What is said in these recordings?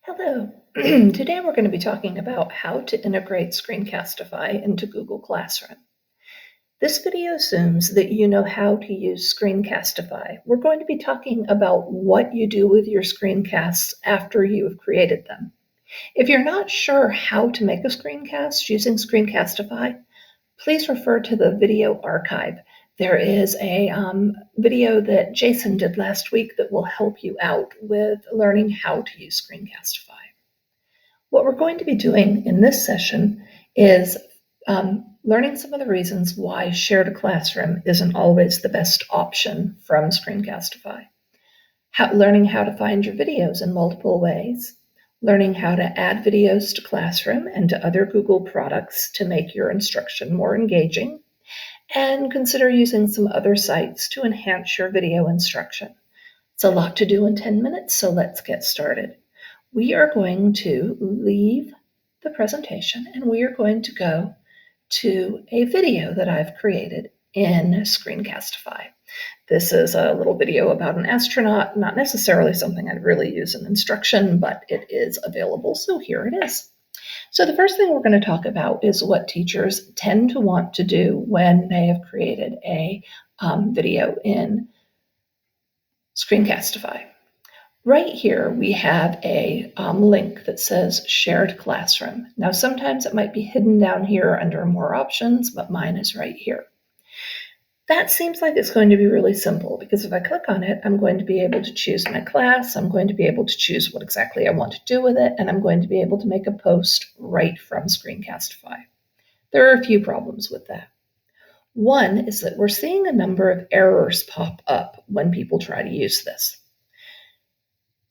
Hello. Today we're going to be talking about how to integrate Screencastify into Google Classroom. This video assumes that you know how to use Screencastify. We're going to be talking about what you do with your screencasts after you have created them. If you're not sure how to make a screencast using Screencastify, please refer to the video archive. There is a video that Jason did last week that will help you out with learning how to use Screencastify. What we're going to be doing in this session is learning some of the reasons why shared classroom isn't always the best option from Screencastify, learning how to find your videos in multiple ways, learning how to add videos to Classroom and to other Google products to make your instruction more engaging, and consider using some other sites to enhance your video instruction. It's a lot to do in 10 minutes, so let's get started. We are going to leave the presentation and we are going to go to a video that I've created in Screencastify. This is a little video about an astronaut, not necessarily something I'd really use in instruction, but it is available, so here it is. So the first thing we're going to talk about is what teachers tend to want to do when they have created a video in Screencastify. Right here, we have a link that says Shared Classroom. Now, sometimes it might be hidden down here under More Options, but mine is right here. That seems like it's going to be really simple because if I click on it, I'm going to be able to choose my class, I'm going to be able to choose what exactly I want to do with it, and I'm going to be able to make a post right from Screencastify. There are a few problems with that. One is that we're seeing a number of errors pop up when people try to use this.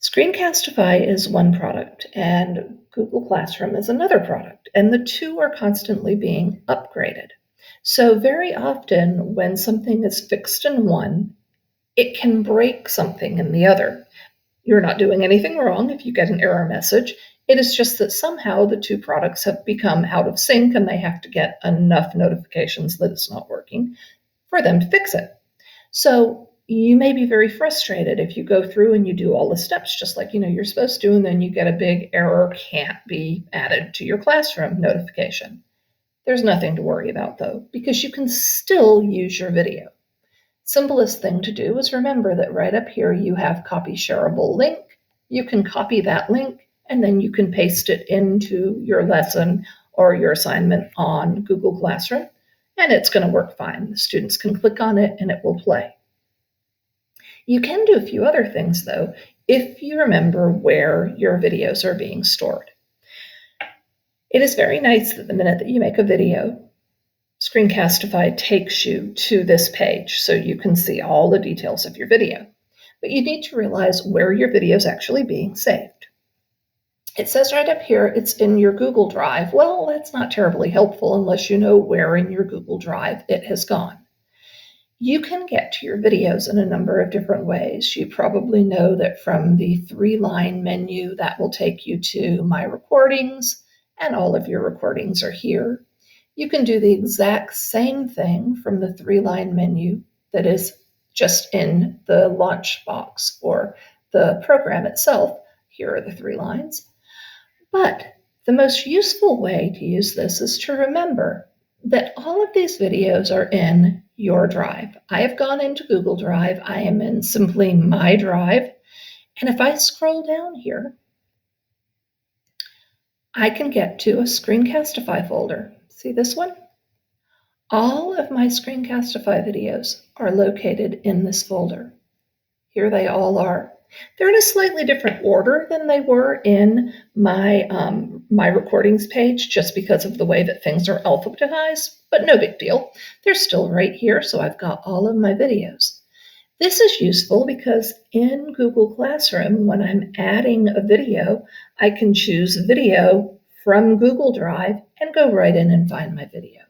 Screencastify is one product and Google Classroom is another product, and the two are constantly being upgraded. So very often when something is fixed in one, it can break something in the other. You're not doing anything wrong if you get an error message. It is just that somehow the two products have become out of sync and they have to get enough notifications that it's not working for them to fix it. So you may be very frustrated if you go through and you do all the steps just like you're supposed to, and then you get a big error can't be added to your classroom notification. There's nothing to worry about though, because you can still use your video. Simplest thing to do is remember that right up here you have copy shareable link. You can copy that link and then you can paste it into your lesson or your assignment on Google Classroom, and it's going to work fine. The students can click on it and it will play. You can do a few other things though, if you remember where your videos are being stored. It is very nice that the minute that you make a video, Screencastify takes you to this page so you can see all the details of your video. But you need to realize where your video is actually being saved. It says right up here it's in your Google Drive. Well, that's not terribly helpful unless you know where in your Google Drive it has gone. You can get to your videos in a number of different ways. You probably know that from the 3-line menu that will take you to My Recordings, and all of your recordings are here. You can do the exact same thing from the 3-line menu that is just in the launch box for the program itself. Here are the 3 lines. But the most useful way to use this is to remember that all of these videos are in your drive. I have gone into Google Drive. I am in simply My Drive. And if I scroll down here, I can get to a Screencastify folder. See this one? All of my Screencastify videos are located in this folder. Here they all are. They're in a slightly different order than they were in my recordings page, just because of the way that things are alphabetized, but no big deal. They're still right here, so I've got all of my videos. This is useful because in Google Classroom, when I'm adding a video, I can choose video from Google Drive and go right in and find my video.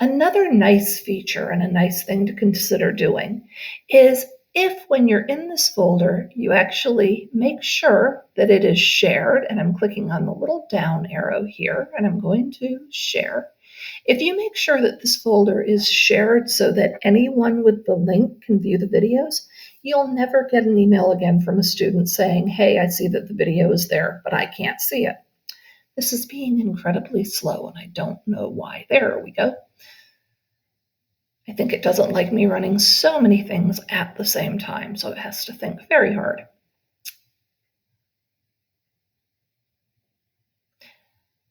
Another nice feature and a nice thing to consider doing is if when you're in this folder, you actually make sure that it is shared, and I'm clicking on the little down arrow here, and I'm going to share. If you make sure that this folder is shared so that anyone with the link can view the videos, you'll never get an email again from a student saying, hey, I see that the video is there, but I can't see it. This is being incredibly slow, and I don't know why. There we go. I think it doesn't like me running so many things at the same time, so it has to think very hard.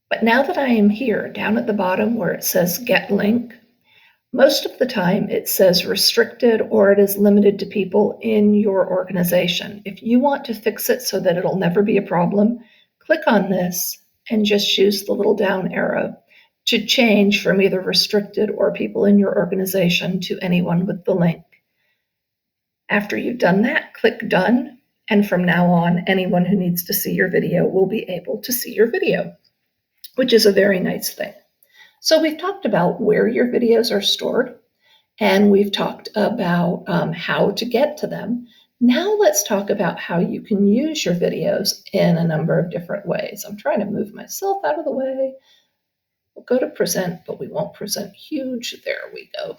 But now that I am here, down at the bottom where it says Get Link, most of the time it says restricted or it is limited to people in your organization. If you want to fix it so that it'll never be a problem, click on this and just use the little down arrow to change from either restricted or people in your organization to anyone with the link. After you've done that, click Done, and from now on, anyone who needs to see your video will be able to see your video, which is a very nice thing. So we've talked about where your videos are stored, and we've talked about how to get to them. Now let's talk about how you can use your videos in a number of different ways. I'm trying to move myself out of the way. We'll go to present, but we won't present huge. There we go.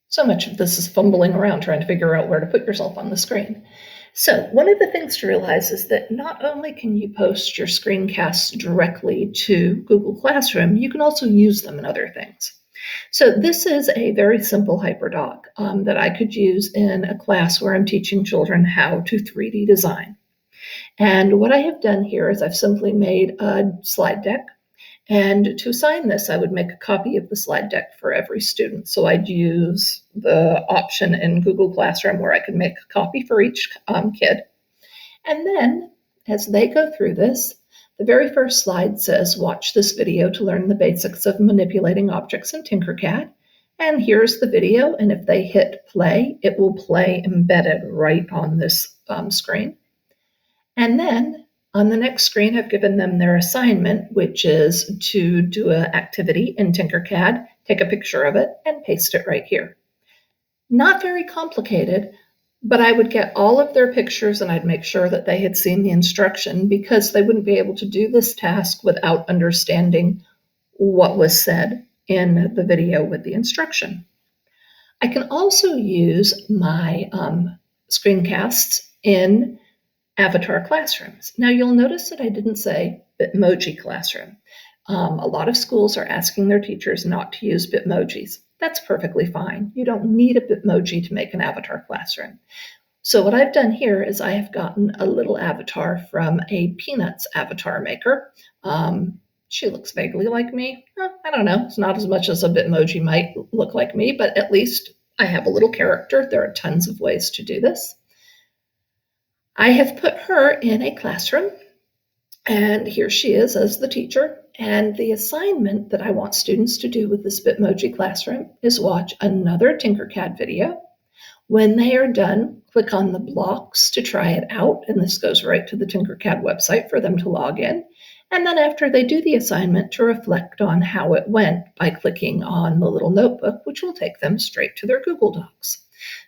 So much of this is fumbling around trying to figure out where to put yourself on the screen. So one of the things to realize is that not only can you post your screencasts directly to Google Classroom, you can also use them in other things. So this is a very simple hyperdoc that I could use in a class where I'm teaching children how to 3D design. And what I have done here is I've simply made a slide deck. And to assign this, I would make a copy of the slide deck for every student. So I'd use the option in Google Classroom where I could make a copy for each kid. And then as they go through this, the very first slide says, watch this video to learn the basics of manipulating objects in Tinkercad. And here's the video. And if they hit play, it will play embedded right on this screen. And then on the next screen, I've given them their assignment, which is to do an activity in Tinkercad, take a picture of it, and paste it right here. Not very complicated, but I would get all of their pictures and I'd make sure that they had seen the instruction because they wouldn't be able to do this task without understanding what was said in the video with the instruction. I can also use my screencasts in avatar classrooms. Now you'll notice that I didn't say Bitmoji classroom. A lot of schools are asking their teachers not to use Bitmojis. That's perfectly fine. You don't need a Bitmoji to make an avatar classroom. So what I've done here is I have gotten a little avatar from a Peanuts avatar maker. She looks vaguely like me. I don't know. It's not as much as a Bitmoji might look like me, but at least I have a little character. There are tons of ways to do this. I have put her in a classroom, and here she is as the teacher. And the assignment that I want students to do with this Bitmoji classroom is watch another Tinkercad video. When they are done, click on the blocks to try it out, and this goes right to the Tinkercad website for them to log in. And then after they do the assignment, to reflect on how it went by clicking on the little notebook, which will take them straight to their Google Docs.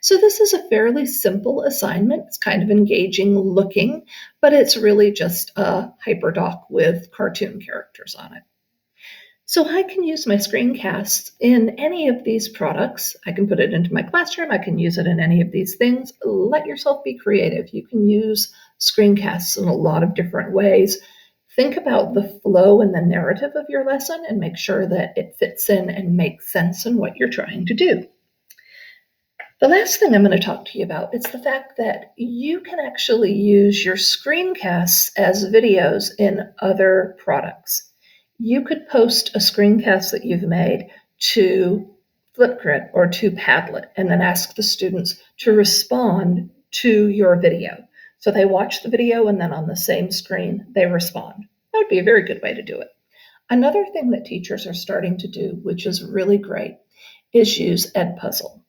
So this is a fairly simple assignment. It's kind of engaging looking, but it's really just a hyperdoc with cartoon characters on it. So I can use my screencasts in any of these products. I can put it into my classroom. I can use it in any of these things. Let yourself be creative. You can use screencasts in a lot of different ways. Think about the flow and the narrative of your lesson and make sure that it fits in and makes sense in what you're trying to do. The last thing I'm going to talk to you about is the fact that you can actually use your screencasts as videos in other products. You could post a screencast that you've made to Flipgrid or to Padlet and then ask the students to respond to your video. So they watch the video and then on the same screen, they respond. That would be a very good way to do it. Another thing that teachers are starting to do, which is really great, is use Edpuzzle.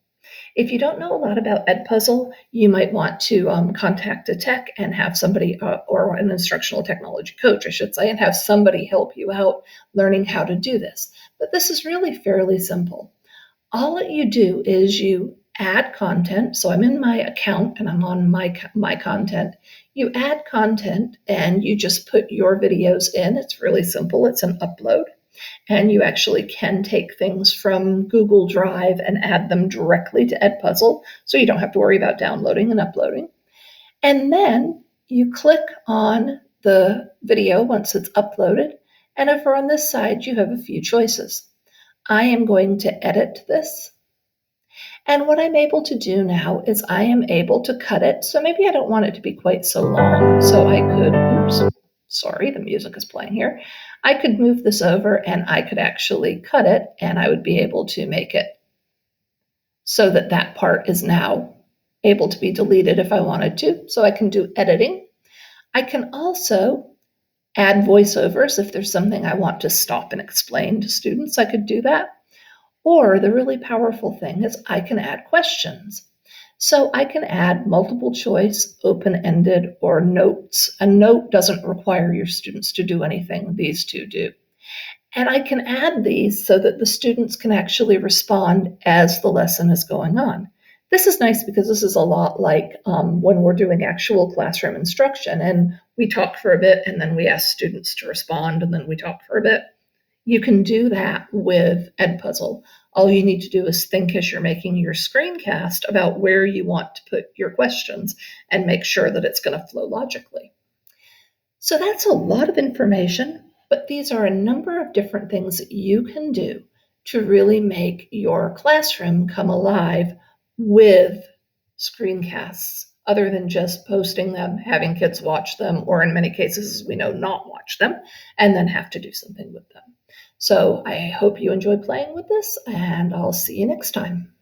If you don't know a lot about Edpuzzle, you might want to contact a tech and have somebody, or an instructional technology coach, I should say, and have somebody help you out learning how to do this. But this is really fairly simple. All that you do is you add content. So I'm in my account and I'm on my content. You add content and you just put your videos in. It's really simple. It's an upload. And you actually can take things from Google Drive and add them directly to Edpuzzle, so you don't have to worry about downloading and uploading. And then you click on the video once it's uploaded, and over on this side, you have a few choices. I am going to edit this. And what I'm able to do now is I am able to cut it. So maybe I don't want it to be quite so long. So I could, oops, sorry, the music is playing here. I could move this over and I could actually cut it, and I would be able to make it so that that part is now able to be deleted if I wanted to. So I can do editing. I can also add voiceovers. If there's something I want to stop and explain to students, I could do that. Or the really powerful thing is I can add questions. So I can add multiple choice, open-ended, or notes. A note doesn't require your students to do anything. These two do. And I can add these so that the students can actually respond as the lesson is going on. This is nice because this is a lot like when we're doing actual classroom instruction and we talk for a bit and then we ask students to respond and then we talk for a bit. You can do that with Edpuzzle. All you need to do is think as you're making your screencast about where you want to put your questions and make sure that it's going to flow logically. So that's a lot of information, but these are a number of different things that you can do to really make your classroom come alive with screencasts, other than just posting them, having kids watch them, or in many cases, as we know, not watch them, and then have to do something with them. So I hope you enjoy playing with this, and I'll see you next time.